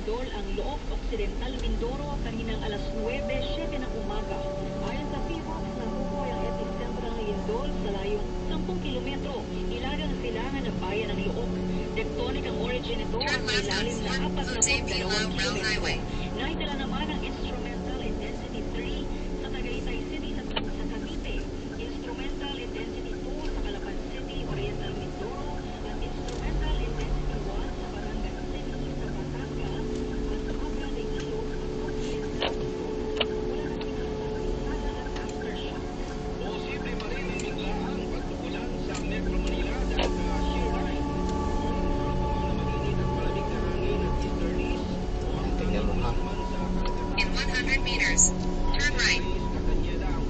Lindol ang Loob Occidental Mindoro kaninang alas 9:07 ng umaga. Ayon sa PHOX, nabubuhay ang epicentro ng Lindol sa layong 10 kilometro. Ilagang silangan ng bayan ng Loob. Tectonic ang origin nito at may lalim na 42 kilometro. Naitala naman ang instrumental intensity 3 sa Tagaytay City sa Cavite, instrumental intensity 2 sa Calapan City, Oriental Mindoro, at instrumental intensity 1 sa Barangay City sa Batangas at sa Abra de Ilog sa Occidental Mindoro. Wala na sinasabing at aftershock. Posible pa rin ang biglaang pagtugulan sa Metro Manila dahil sa shear line. Mainit at malamig na hangin at easterlies o ang Tingnan mo ha. naman sa In 100 meters, turn right.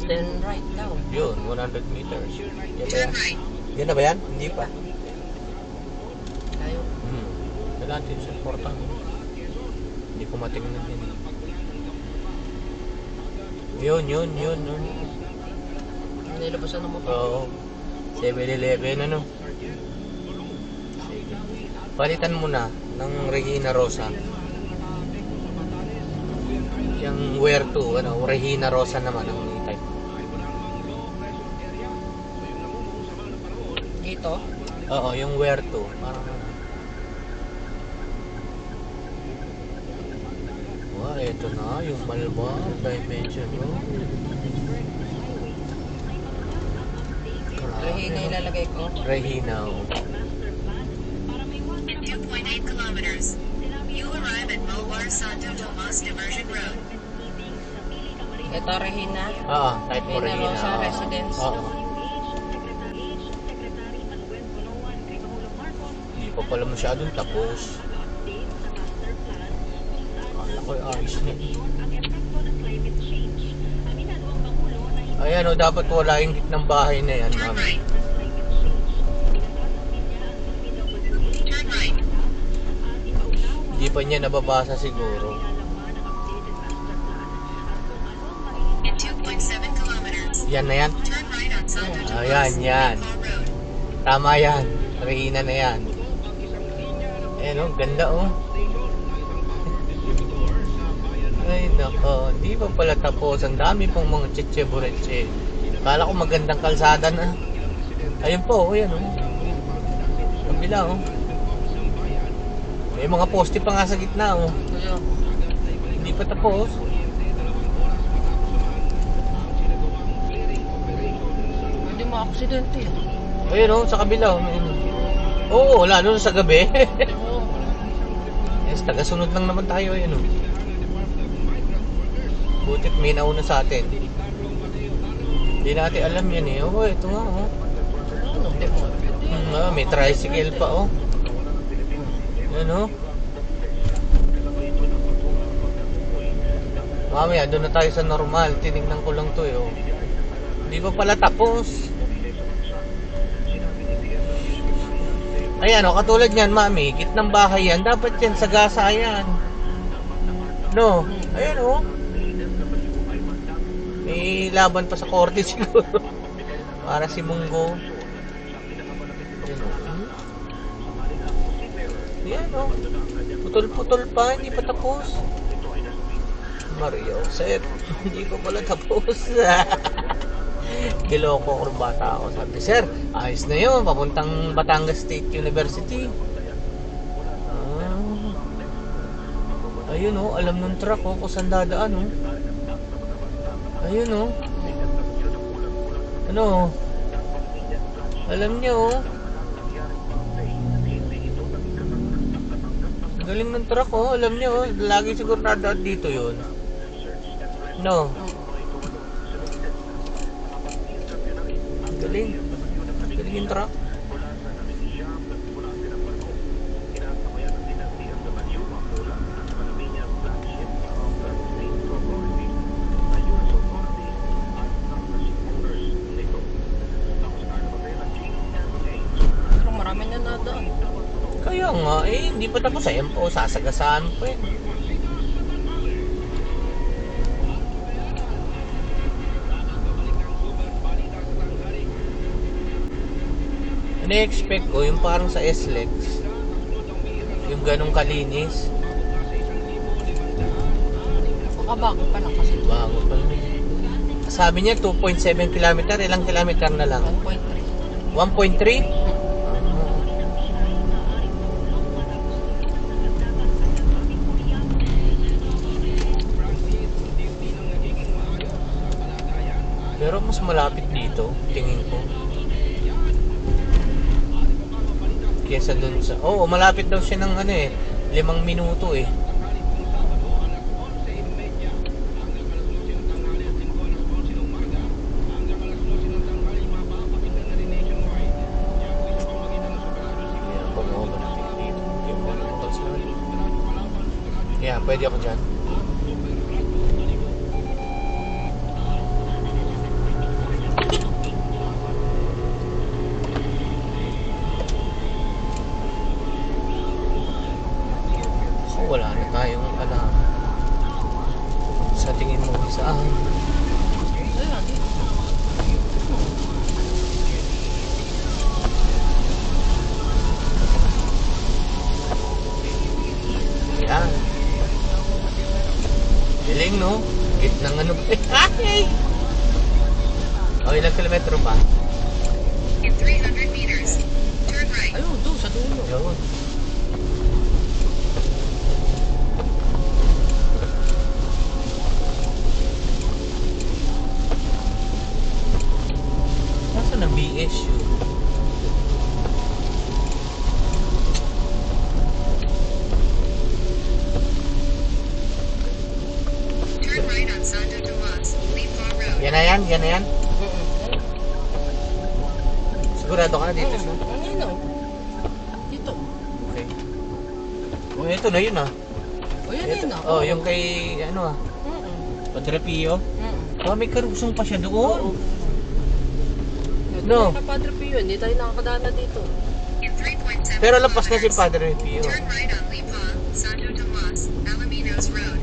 Then right now. Yun, 100 meters. Yan ba yan? Turn right. Yan na ba yan? Hindi pa. Tayo. Kailangan natin supportan. Hindi ko matingnan yan. Yun. Nilabasan ng motor. Oo. 7-Eleven ano. Sige. Palitan mo na ng Regina Rosa. Yung where to, Regina Rosa naman ang type. Dito? Oo, yung where to. Parang wow, ito na, yung Malbar dimension mo. Regina ilalagay ko. Regina. In 2.8 kilometers, you arrive at Malbar Santo Tomas Diversion Road. Ito Regina. Oo, type mo Regina Regina. Rosa Oo. Residence. Oo. Hindi pa pala masyadong tapos. Akala ko ayos na. Ayan o, dapat wala yung gitnang bahay na yan, Turn ma'am. right. Turn right. Hindi pa niya nababasa siguro. In 2.7 kilometers, Yan na yan. turn right on Santo Tomas Ayan, yan. Road. Tama yan. Regina na yan. Ayan o, ganda o. Ay nako, di pa pala tapos. Ang dami pong mga chiche-bureche. Kala ko magandang kalsada na. Ayun po, ayan o. Kabila o. May mga poste pa nga sa gitna o. Ayun. Hindi pa tapos. Hindi mo aksidente. Ayun o, sa kabila o. Oo, lalo na sa gabi. Yes, taga-sunod lang naman tayo. Ayun o. Butit may nauna sa atin. Hindi natin alam yan eh. Oo, ito nga o. May tricycle pa o. Yan o. Mamaya, doon na tayo sa normal. Tinignan ko lang to eh. Oh. Hindi pa pala tapos. Ayan o, katulad yan, mami. Gitnang bahay yan. Dapat yan, sagasa yan. No? Ayan o. May laban pa sa korte siguro. Para si Munggo. Ayan o. Ayan o. Putol-putol pa. Hindi pa tapos. Mario Joseph. Hindi pa pala tapos. Kiloko ko ng bata ako. Sabi, sir, ayos na yun. Papuntang Batangas State University. Ayun o. Alam ng truck o kung saan dadaan o. Ayun o. Ano o? Alam niya o. Galing ng truck o. Alam niya o. Lagi siguro nadaan dito yun. No. Galing. Galing yung truck. Pero marami na nadaan. Kaya nga eh. Hindi pa tapos. Ayan po. Sasagasaan po eh. Na-expect ko yung parang sa SLEX, yung ganong kalinis. Bago pa lang kasi. Bago pa rin. Sabi niya 2.7 kilometer, ilang kilometer na lang? 1.3. 1.3? Pero mas malapit dito, tingin ko. Kesa dun sa... Oo, malapit daw siya ng ano eh. 5 minuto eh. Yeah, pwede ako dyan. So, wala na tayong alam. Sa tingin mo, saan? Ayan, dito. Yan. Galing, no? Gitnang ano ba? Ay! O, ilang kilometro pa? In 300 meters, turn right. Ayun, doon sa dulo. Yun. Nasaan ang BSU? Turn right on Santo Tomas, Lipa Road. Yan na yan? Yan na yan? Mm-mm. Sigurado ka na dito siya? Ayun o. Dito. Okay. Oh, ito na yun ah. O yan Ito. yun ah. Oh, yung kay, ano ah, Mm-mm. Padre Pio. Mm-mm. Oh, may karusong pa siya Oo. doon. No. No. Sa Padre Pio, hindi tayo nakakadana dito. In 3.7 Pero lampas na si kilometers, Padre Pio. turn right on Lipa, Santo Tomas, Alaminos Road.